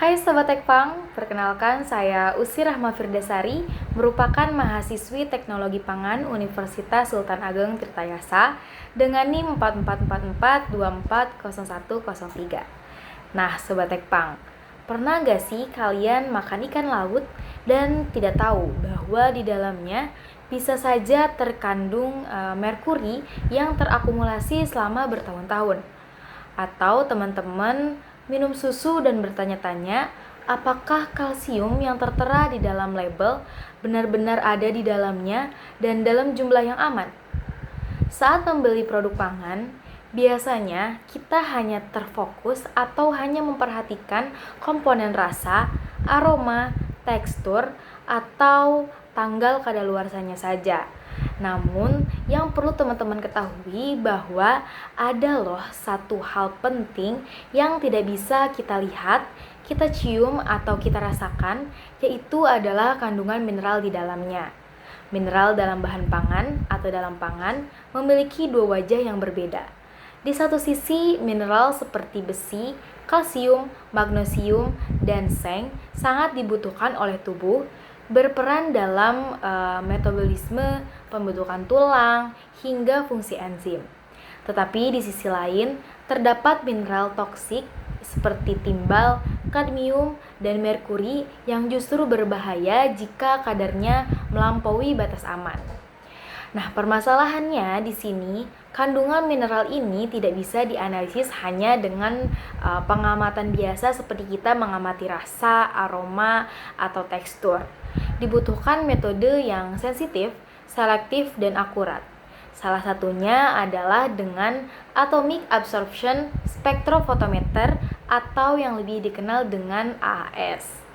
Hai Sobat Tekpang, perkenalkan saya Usi Rahma Firdasari, merupakan mahasiswi Teknologi Pangan Universitas Sultan Ageng Tirtayasa dengan NIM 4444240103. Nah Sobat Tekpang, pernah gak sih kalian makan ikan laut dan tidak tahu bahwa di dalamnya bisa saja terkandung merkuri yang terakumulasi selama bertahun-tahun? Atau teman-teman minum susu dan bertanya-tanya, apakah kalsium yang tertera di dalam label benar-benar ada di dalamnya dan dalam jumlah yang aman? Saat membeli produk pangan, biasanya kita hanya terfokus atau hanya memperhatikan komponen rasa, aroma, tekstur, atau tanggal kadaluarsanya saja. Namun, yang perlu teman-teman ketahui bahwa ada loh satu hal penting yang tidak bisa kita lihat, kita cium atau kita rasakan, yaitu adalah kandungan mineral di dalamnya. Mineral dalam bahan pangan atau dalam pangan memiliki dua wajah yang berbeda. Di satu sisi, mineral seperti besi, kalsium, magnesium, dan seng sangat dibutuhkan oleh tubuh, berperan dalam metabolisme, pembentukan tulang, hingga fungsi enzim. Tetapi di sisi lain, terdapat mineral toksik seperti timbal, kadmium, dan merkuri yang justru berbahaya jika kadarnya melampaui batas aman. Nah, permasalahannya di sini, kandungan mineral ini tidak bisa dianalisis hanya dengan pengamatan biasa seperti kita mengamati rasa, aroma, atau tekstur. Dibutuhkan metode yang sensitif, selektif, dan akurat. Salah satunya adalah dengan Atomic Absorption Spectrophotometer atau yang lebih dikenal dengan AAS.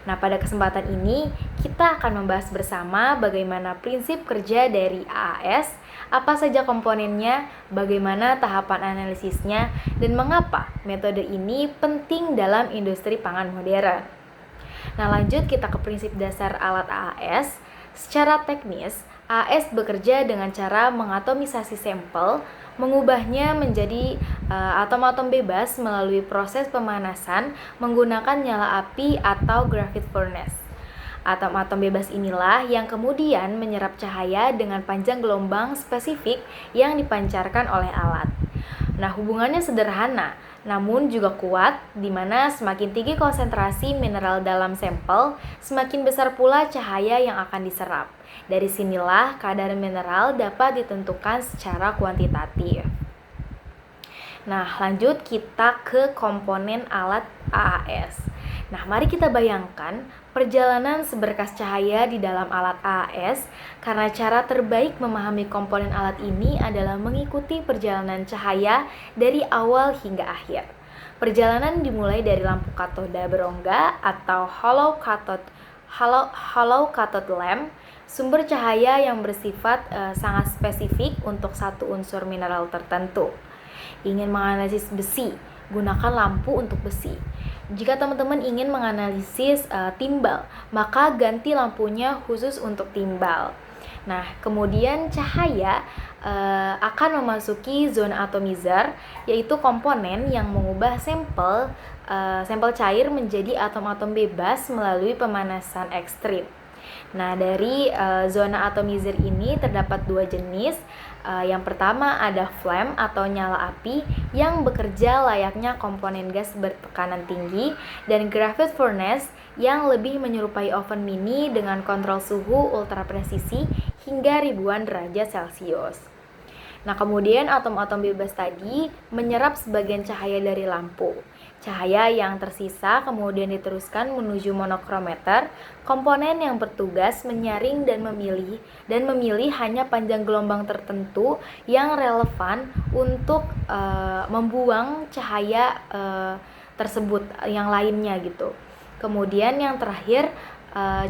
Nah, pada kesempatan ini kita akan membahas bersama bagaimana prinsip kerja dari AAS, apa saja komponennya, bagaimana tahapan analisisnya, dan mengapa metode ini penting dalam industri pangan modern. Nah, lanjut kita ke prinsip dasar alat AAS. Secara teknis, AAS bekerja dengan cara mengatomisasi sampel, mengubahnya menjadi atom-atom bebas melalui proses pemanasan menggunakan nyala api atau graphite furnace. Atom-atom bebas inilah yang kemudian menyerap cahaya dengan panjang gelombang spesifik yang dipancarkan oleh alat. Nah, hubungannya sederhana, namun juga kuat, di mana semakin tinggi konsentrasi mineral dalam sampel, semakin besar pula cahaya yang akan diserap. Dari sinilah kadar mineral dapat ditentukan secara kuantitatif. Nah, lanjut kita ke komponen alat AAS. Nah, mari kita bayangkan perjalanan seberkas cahaya di dalam alat AAS, karena cara terbaik memahami komponen alat ini adalah mengikuti perjalanan cahaya dari awal hingga akhir. Perjalanan dimulai dari lampu katoda berongga atau hollow cathode lamp, sumber cahaya yang bersifat sangat spesifik untuk satu unsur mineral tertentu. Ingin menganalisis besi, gunakan lampu untuk besi. Jika teman-teman ingin menganalisis timbal, maka ganti lampunya khusus untuk timbal. Nah, kemudian cahaya akan memasuki zona atomizer, yaitu komponen yang mengubah sampel cair menjadi atom-atom bebas melalui pemanasan ekstrim. Nah, dari zona atomizer ini terdapat dua jenis. Yang pertama ada flame atau nyala api yang bekerja layaknya komponen gas bertekanan tinggi, dan graphite furnace yang lebih menyerupai oven mini dengan kontrol suhu ultra presisi hingga ribuan derajat Celcius. Nah, kemudian atom-atom bebas tadi menyerap sebagian cahaya dari lampu. Cahaya yang tersisa kemudian diteruskan menuju monokrometer, komponen yang bertugas menyaring dan memilih hanya panjang gelombang tertentu yang relevan untuk membuang cahaya tersebut yang lainnya gitu. Kemudian yang terakhir,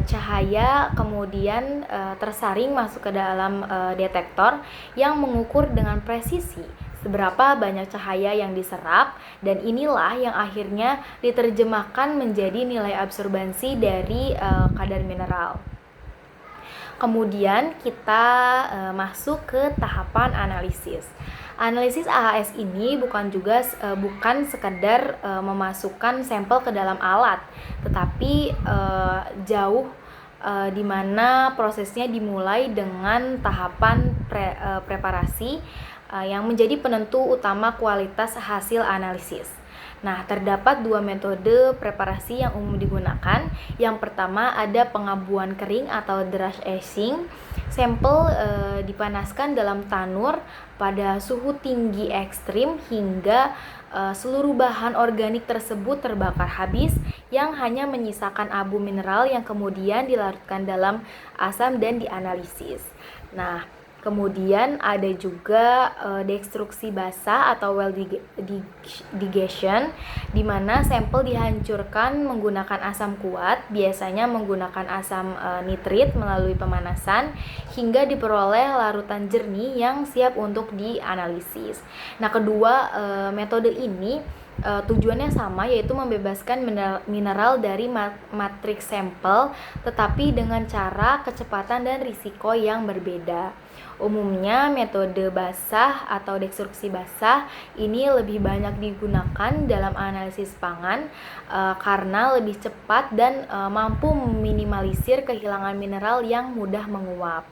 cahaya kemudian tersaring masuk ke dalam detektor yang mengukur dengan presisi seberapa banyak cahaya yang diserap, dan inilah yang akhirnya diterjemahkan menjadi nilai absorbansi dari kadar mineral. Kemudian kita masuk ke tahapan analisis. Analisis AHS ini bukan sekedar memasukkan sampel ke dalam alat, tetapi jauh di mana prosesnya dimulai dengan tahapan preparasi yang menjadi penentu utama kualitas hasil analisis. Nah, terdapat dua metode preparasi yang umum digunakan. Yang pertama ada pengabuan kering atau dry aging. Sampel dipanaskan dalam tanur pada suhu tinggi ekstrim hingga seluruh bahan organik tersebut terbakar habis, yang hanya menyisakan abu mineral yang kemudian dilarutkan dalam asam dan dianalisis. Nah, kemudian ada juga destruksi basah atau well digestion, di mana sampel dihancurkan menggunakan asam kuat, biasanya menggunakan asam nitrit melalui pemanasan, hingga diperoleh larutan jernih yang siap untuk dianalisis. Nah, kedua metode ini tujuannya sama, yaitu membebaskan mineral dari matriks sampel, tetapi dengan cara, kecepatan, dan risiko yang berbeda. Umumnya metode basah atau destruksi basah ini lebih banyak digunakan dalam analisis pangan karena lebih cepat dan mampu meminimalisir kehilangan mineral yang mudah menguap.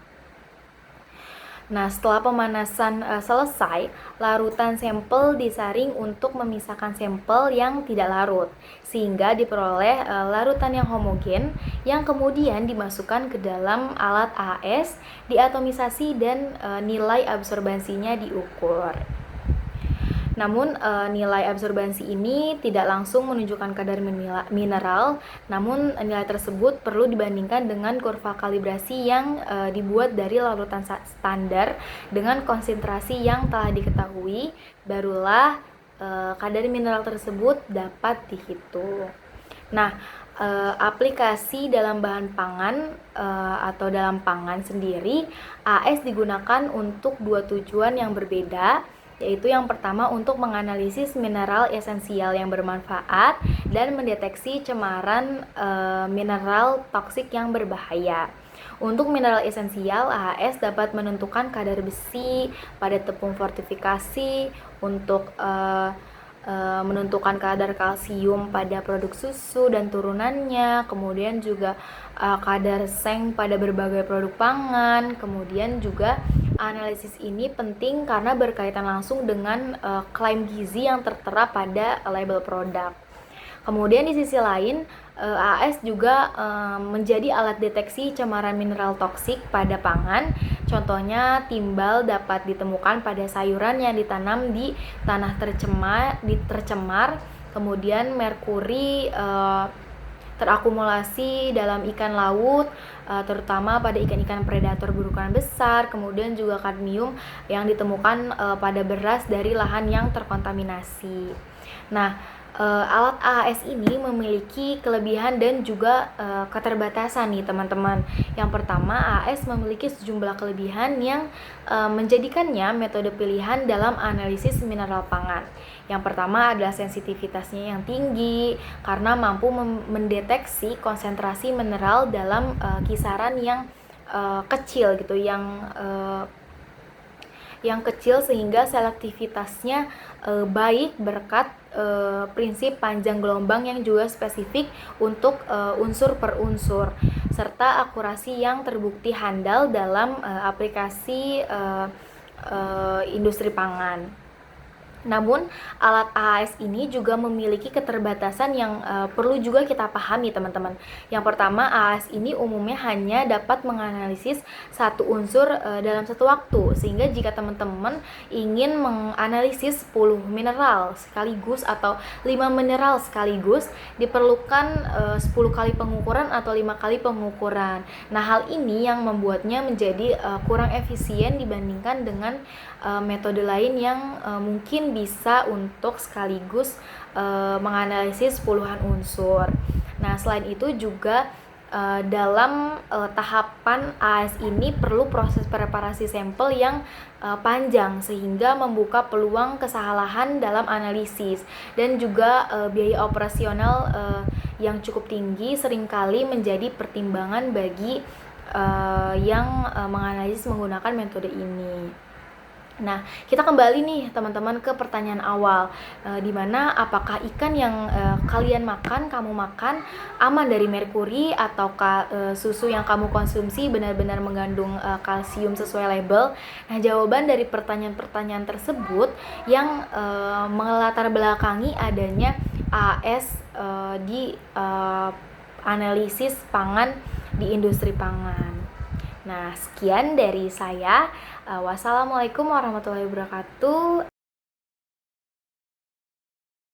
Nah, setelah pemanasan selesai, larutan sampel disaring untuk memisahkan sampel yang tidak larut, sehingga diperoleh larutan yang homogen yang kemudian dimasukkan ke dalam alat AHS, diatomisasi, dan nilai absorbansinya diukur. Namun nilai absorbansi ini tidak langsung menunjukkan kadar mineral, namun nilai tersebut perlu dibandingkan dengan kurva kalibrasi yang dibuat dari larutan standar dengan konsentrasi yang telah diketahui, barulah kadar mineral tersebut dapat dihitung. Nah, aplikasi dalam bahan pangan atau dalam pangan sendiri, AHS digunakan untuk dua tujuan yang berbeda, yaitu yang pertama untuk menganalisis mineral esensial yang bermanfaat dan mendeteksi cemaran mineral toksik yang berbahaya. Untuk mineral esensial, AHS dapat menentukan kadar besi pada tepung fortifikasi, untuk menentukan kadar kalsium pada produk susu dan turunannya, kemudian juga kadar seng pada berbagai produk pangan. Kemudian juga analisis ini penting karena berkaitan langsung dengan klaim gizi yang tertera pada label produk. Kemudian di sisi lain, AHS juga menjadi alat deteksi cemaran mineral toksik pada pangan. Contohnya, timbal dapat ditemukan pada sayuran yang ditanam di tanah tercemar. Kemudian merkuri terakumulasi dalam ikan laut, terutama pada ikan-ikan predator berukuran besar. Kemudian juga kadmium yang ditemukan pada beras dari lahan yang terkontaminasi. Nah, alat AHS ini memiliki kelebihan dan juga keterbatasan nih teman-teman. Yang pertama, AHS memiliki sejumlah kelebihan yang menjadikannya metode pilihan dalam analisis mineral pangan. Yang pertama adalah sensitivitasnya yang tinggi karena mampu mendeteksi konsentrasi mineral dalam kisaran yang kecil gitu, yang kecil, sehingga selektivitasnya baik berkat prinsip panjang gelombang yang juga spesifik untuk unsur per unsur, serta akurasi yang terbukti handal dalam aplikasi industri pangan. Namun, alat AHS ini juga memiliki keterbatasan yang perlu juga kita pahami, teman-teman. Yang pertama, AHS ini umumnya hanya dapat menganalisis satu unsur dalam satu waktu, sehingga jika teman-teman ingin menganalisis 10 mineral sekaligus atau 5 mineral sekaligus, diperlukan 10 kali pengukuran atau 5 kali pengukuran. Nah, hal ini yang membuatnya menjadi kurang efisien dibandingkan dengan metode lain yang mungkin bisa untuk sekaligus menganalisis puluhan unsur. Nah, selain itu juga dalam tahapan AHS ini perlu proses preparasi sampel yang panjang, sehingga membuka peluang kesalahan dalam analisis, dan juga biaya operasional yang cukup tinggi seringkali menjadi pertimbangan bagi yang menganalisis menggunakan metode ini. Nah, kita kembali nih teman-teman ke pertanyaan awal, di mana apakah ikan yang kalian makan, kamu makan aman dari merkuri, ataukah susu yang kamu konsumsi benar-benar mengandung kalsium sesuai label? Nah, jawaban dari pertanyaan-pertanyaan tersebut yang melatar belakangi adanya AS di analisis pangan di industri pangan. Nah, sekian dari saya. Wassalamualaikum warahmatullahi wabarakatuh.